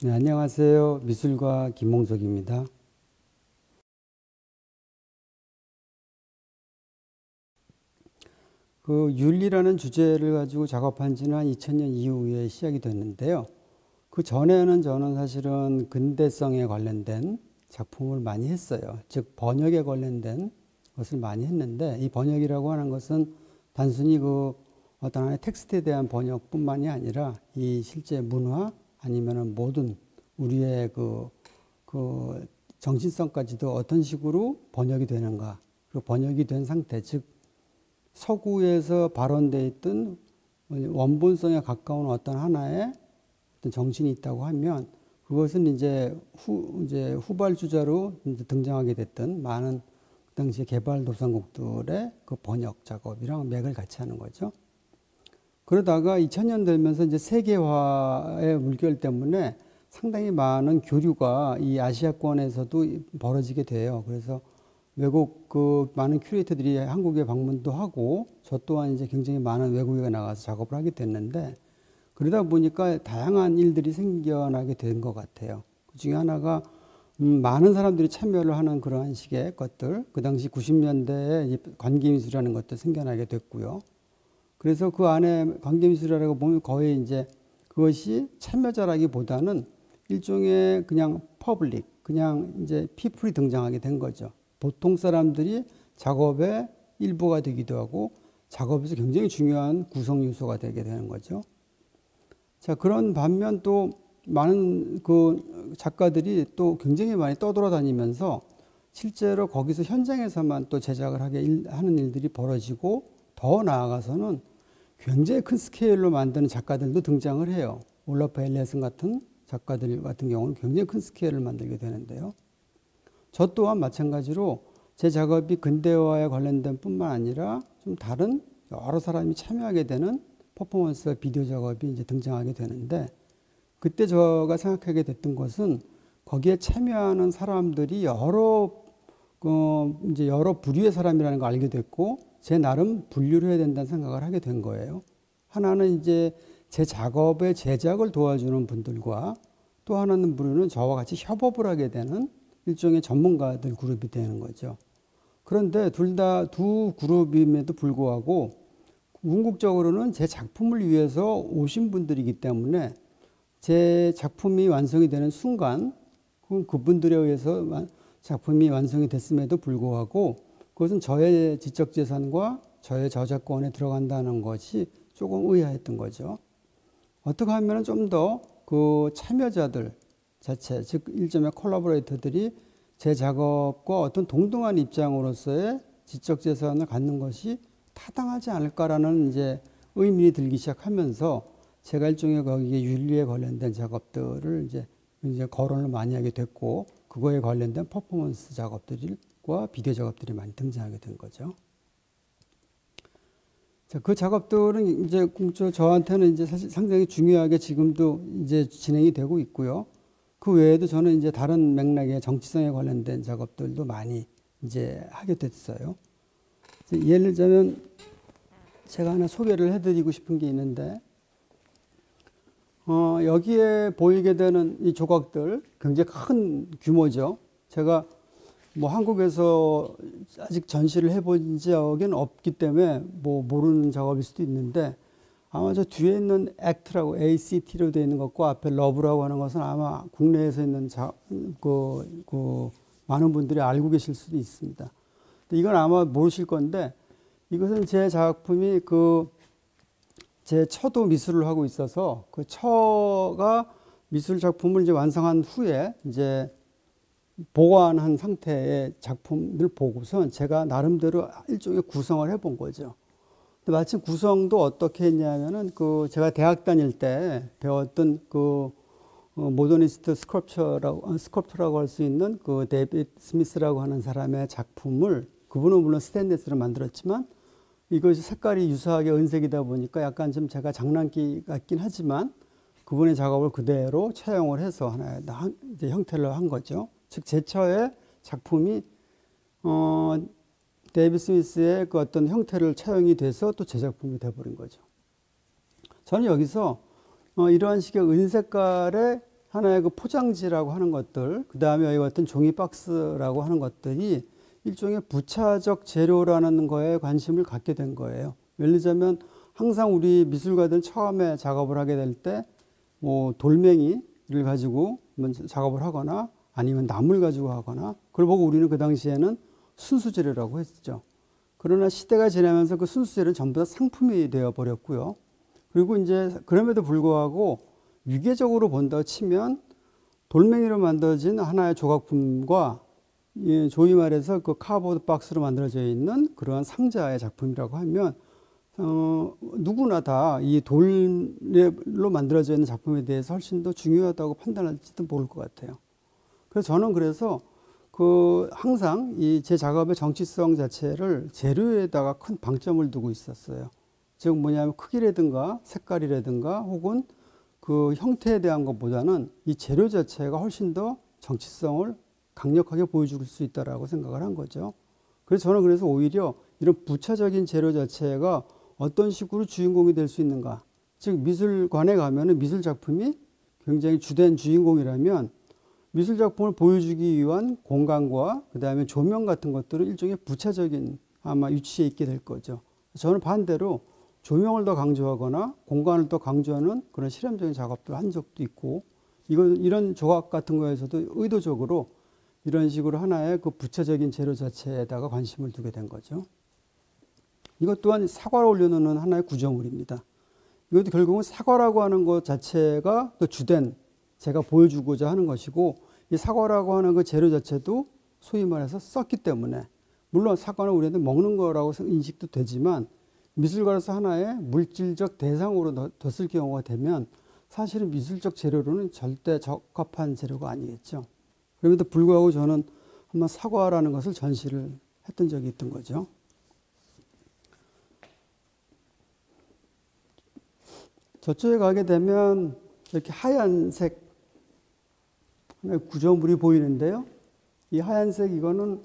네, 안녕하세요. 미술가 김홍석입니다. 그 윤리라는 주제를 가지고 작업한 지는 한 2000년 이후에 시작이 됐는데요. 그 전에는 저는 사실은 근대성에 관련된 작품을 많이 했어요. 즉 번역에 관련된 것을 많이 했는데, 이 번역이라고 하는 것은 단순히 그 어떤 하나의 텍스트에 대한 번역뿐만이 아니라 이 실제 문화 아니면은 모든 우리의 그 정신성까지도 어떤 식으로 번역이 되는가, 그리고 번역이 된 상태, 즉 서구에서 발원돼 있던 원본성에 가까운 어떤 하나의 어떤 정신이 있다고 하면, 그것은 이제 후발주자로 이제 등장하게 됐던 많은 그 당시 개발도상국들의 그 번역 작업이랑 맥을 같이 하는 거죠. 그러다가 2000년 되면서 이제 세계화의 물결 때문에 상당히 많은 교류가 이 아시아권에서도 벌어지게 돼요. 그래서 외국 그 많은 큐레이터들이 한국에 방문도 하고, 저 또한 이제 굉장히 많은 외국에 나가서 작업을 하게 됐는데, 그러다 보니까 다양한 일들이 생겨나게 된 것 같아요. 그 중에 하나가 많은 사람들이 참여를 하는 그러한 식의 것들, 그 당시 90년대에 관계미술이라는 것도 생겨나게 됐고요. 그래서 그 안에 관계미술이라고 보면 거의 이제 그것이 참여자라기보다는 일종의 그냥 퍼블릭, 그냥 이제 피플이 등장하게 된 거죠. 보통 사람들이 작업의 일부가 되기도 하고 작업에서 굉장히 중요한 구성 요소가 되게 되는 거죠. 자, 그런 반면 또 많은 그 작가들이 또 굉장히 많이 떠돌아다니면서 실제로 거기서 현장에서만 또 제작을 하는 일들이 벌어지고, 더 나아가서는 굉장히 큰 스케일로 만드는 작가들도 등장을 해요. 올라프 엘리아슨 같은 작가들 같은 경우는 굉장히 큰 스케일을 만들게 되는데요. 저 또한 마찬가지로 제 작업이 근대화에 관련된 뿐만 아니라 좀 다른 여러 사람이 참여하게 되는 퍼포먼스 비디오 작업이 이제 등장하게 되는데, 그때 제가 생각하게 됐던 것은 거기에 참여하는 사람들이 이제 여러 부류의 사람이라는 걸 알게 됐고, 제 나름 분류를 해야 된다는 생각을 하게 된 거예요. 하나는 이제 제 작업의 제작을 도와주는 분들과, 또 하나는 부류는 저와 같이 협업을 하게 되는 일종의 전문가들 그룹이 되는 거죠. 그런데 두 그룹임에도 불구하고 궁극적으로는 제 작품을 위해서 오신 분들이기 때문에 제 작품이 완성이 되는 순간 그분들에 의해서 작품이 완성이 됐음에도 불구하고 그것은 저의 지적재산과 저의 저작권에 들어간다는 것이 조금 의아했던 거죠. 어떻게 하면 좀 더 그 참여자들 자체, 즉 일점의 콜라보레이터들이 제 작업과 어떤 동등한 입장으로서의 지적재산을 갖는 것이 타당하지 않을까라는 이제 의문이 들기 시작하면서, 제가 일종의 거기에 윤리에 관련된 작업들을 이제 거론을 많이 하게 됐고, 그거에 관련된 퍼포먼스 작업들과 비디오 작업들이 많이 등장하게 된 거죠. 자, 그 작업들은 이제 저한테는 이제 사실 상당히 중요하게 지금도 이제 진행이 되고 있고요. 그 외에도 저는 이제 다른 맥락의 정치성에 관련된 작업들도 많이 이제 하게 됐어요. 예를 들자면 제가 하나 소개를 해드리고 싶은 게 있는데, 여기에 보이게 되는 이 조각들 굉장히 큰 규모죠. 제가 뭐 한국에서 아직 전시를 해본 적은 없기 때문에 뭐 모르는 작업일 수도 있는데, 아마 저 뒤에 있는 ACT라고 ACT로 되어 있는 것과 앞에 러브라고 하는 것은 아마 국내에서 있는 많은 분들이 알고 계실 수도 있습니다. 이건 아마 모르실 건데, 이것은 제 작품이 제 처도 미술을 하고 있어서 그 처가 미술 작품을 이제 완성한 후에 이제 보관한 상태의 작품을 보고선 제가 나름대로 일종의 구성을 해본 거죠. 근데 마침 구성도 어떻게 했냐면은 제가 대학 다닐 때 배웠던 모더니스트 스컬프터라고 할 수 있는 데이비드 스미스라고 하는 사람의 작품을, 그분은 물론 스테인리스로 만들었지만 이것이 색깔이 유사하게 은색이다 보니까 약간 좀 제가 장난기 같긴 하지만 그분의 작업을 그대로 차용을 해서 하나의 이제 형태로 한 거죠. 즉, 제 처의 작품이 데이비드 스미스의 그 어떤 형태를 차용이 돼서 또 제 작품이 돼버린 거죠. 저는 여기서 이러한 식의 은색깔의 하나의 그 포장지라고 하는 것들, 그 다음에 여기 같은 종이 박스라고 하는 것들이 일종의 부차적 재료라는 거에 관심을 갖게 된 거예요. 예를 들자면 항상 우리 미술가들은 처음에 작업을 하게 될 때 뭐 돌멩이를 가지고 작업을 하거나 아니면 나무를 가지고 하거나 그걸 보고 우리는 그 당시에는 순수 재료라고 했죠. 그러나 시대가 지나면서 그 순수 재료는 전부 다 상품이 되어 버렸고요. 그리고 이제 그럼에도 불구하고 위계적으로 본다고 치면 돌멩이로 만들어진 하나의 조각품과 소위 말해서 그 카드보드 박스로 만들어져 있는 그러한 상자의 작품이라고 하면 누구나 다 이 돌로 만들어져 있는 작품에 대해서 훨씬 더 중요하다고 판단할지도 모를 것 같아요. 그래서 저는 항상 이 제 작업의 정치성 자체를 재료에다가 큰 방점을 두고 있었어요. 즉 뭐냐면 크기라든가 색깔이라든가 혹은 그 형태에 대한 것보다는 이 재료 자체가 훨씬 더 정치성을 강력하게 보여줄 수 있다라고 생각을 한 거죠. 그래서 저는 오히려 이런 부차적인 재료 자체가 어떤 식으로 주인공이 될 수 있는가. 즉 미술관에 가면은 미술 작품이 굉장히 주된 주인공이라면 미술 작품을 보여주기 위한 공간과 그 다음에 조명 같은 것들은 일종의 부차적인 아마 위치에 있게 될 거죠. 저는 반대로 조명을 더 강조하거나 공간을 더 강조하는 그런 실험적인 작업들을 한 적도 있고 이런 조각 같은 거에서도 의도적으로 이런 식으로 하나의 그 부차적인 재료 자체에다가 관심을 두게 된 거죠. 이것 또한 사과를 올려놓는 하나의 구조물입니다. 이것도 결국은 사과라고 하는 것 자체가 그 주된 제가 보여주고자 하는 것이고 이 사과라고 하는 그 재료 자체도 소위 말해서 썩기 때문에 물론 사과는 우리한테 먹는 거라고 인식도 되지만 미술가로서 하나의 물질적 대상으로 뒀을 경우가 되면 사실은 미술적 재료로는 절대 적합한 재료가 아니겠죠. 그럼에도 불구하고 저는 한번 사과라는 것을 전시를 했던 적이 있던 거죠. 저쪽에 가게 되면 이렇게 하얀색 구조물이 보이는데요. 이 하얀색 이거는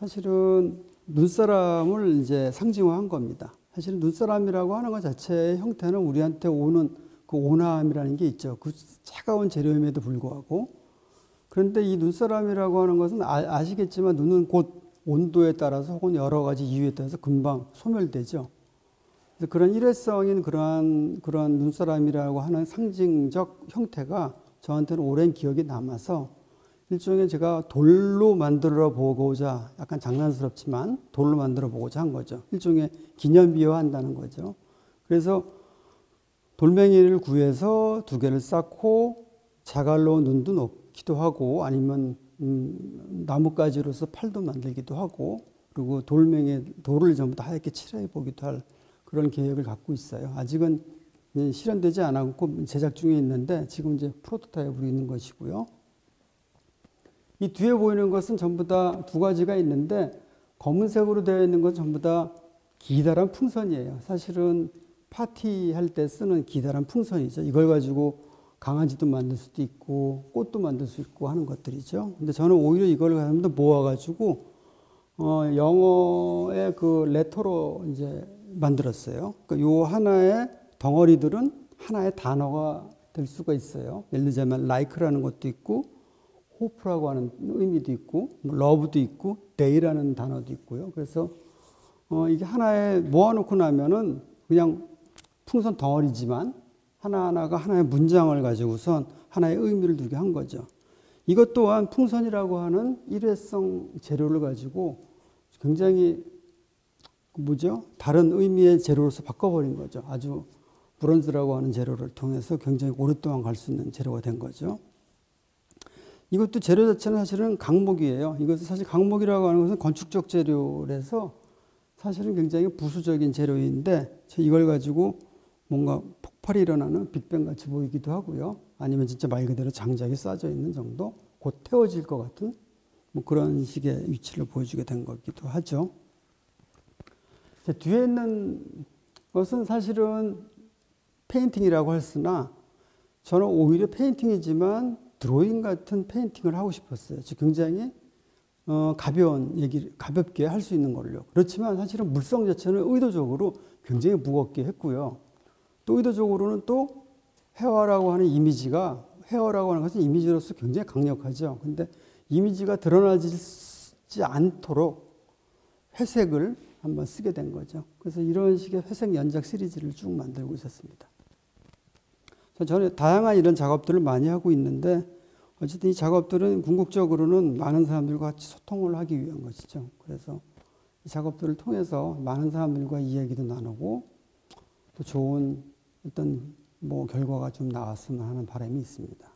사실은 눈사람을 이제 상징화한 겁니다. 사실은 눈사람이라고 하는 것 자체의 형태는 우리한테 오는 그 온화함이라는 게 있죠. 그 차가운 재료임에도 불구하고. 그런데 이 눈사람이라고 하는 것은 아시겠지만 눈은 곧 온도에 따라서 혹은 여러 가지 이유에 따라서 금방 소멸되죠. 그래서 그런 일회성인 그런 눈사람이라고 하는 상징적 형태가 저한테는 오랜 기억이 남아서 일종의 제가 돌로 만들어 보고자 약간 장난스럽지만 돌로 만들어 보고자 한 거죠. 일종의 기념비화한다는 거죠. 그래서 돌멩이를 구해서 두 개를 쌓고 자갈로 눈도 넣기도 하고 아니면 나뭇가지로서 팔도 만들기도 하고 그리고 돌을 전부 다 하얗게 칠해 보기도 할 그런 계획을 갖고 있어요. 아직은 실현되지 않았고 제작 중에 있는데 지금 이제 프로토타입으로 있는 것이고요. 이 뒤에 보이는 것은 전부 다 두 가지가 있는데 검은색으로 되어 있는 건 전부 다 기다란 풍선이에요. 사실은 파티할 때 쓰는 기다란 풍선이죠. 이걸 가지고 강아지도 만들 수도 있고 꽃도 만들 수 있고 하는 것들이죠. 근데 저는 오히려 이걸 모아가지고 영어의 그 레터로 이제 만들었어요. 그러니까 요 하나의 덩어리들은 하나의 단어가 될 수가 있어요. 예를 들자면 like라는 것도 있고 hope라고 하는 의미도 있고 love도 있고 day라는 단어도 있고요. 그래서 이게 하나에 모아놓고 나면은 그냥 풍선 덩어리지만 하나하나가 하나의 문장을 가지고선 하나의 의미를 두게 한 거죠. 이것 또한 풍선이라고 하는 일회성 재료를 가지고 굉장히 다른 의미의 재료로서 바꿔버린 거죠. 아주 브론즈라고 하는 재료를 통해서 굉장히 오랫동안 갈 수 있는 재료가 된 거죠. 이것도 재료 자체는 사실은 강목이에요. 이것은 사실 강목이라고 하는 것은 건축적 재료라서 사실은 굉장히 부수적인 재료인데 이걸 가지고 뭔가 폭발이 일어나는 빅뱅 같이 보이기도 하고요. 아니면 진짜 말 그대로 장작이 쌓여져 있는 정도, 곧 태워질 것 같은 그런 식의 위치를 보여주게 된 거기도 하죠. 뒤에 있는 것은 사실은 페인팅이라고 했으나 저는 오히려 페인팅이지만 드로잉 같은 페인팅을 하고 싶었어요. 즉 굉장히 가볍게 할 수 있는 걸로. 그렇지만 사실은 물성 자체는 의도적으로 굉장히 무겁게 했고요. 또 의도적으로는 또 회화라고 하는 이미지가 헤어라고 하는 것은 이미지로서 굉장히 강력하죠. 근데 이미지가 드러나지 않도록 회색을 한번 쓰게 된 거죠. 그래서 이런 식의 회색 연작 시리즈를 쭉 만들고 있었습니다. 저는 다양한 이런 작업들을 많이 하고 있는데 어쨌든 이 작업들은 궁극적으로는 많은 사람들과 같이 소통을 하기 위한 것이죠. 그래서 이 작업들을 통해서 많은 사람들과 이야기도 나누고 또 좋은 어떤 결과가 좀 나왔으면 하는 바람이 있습니다.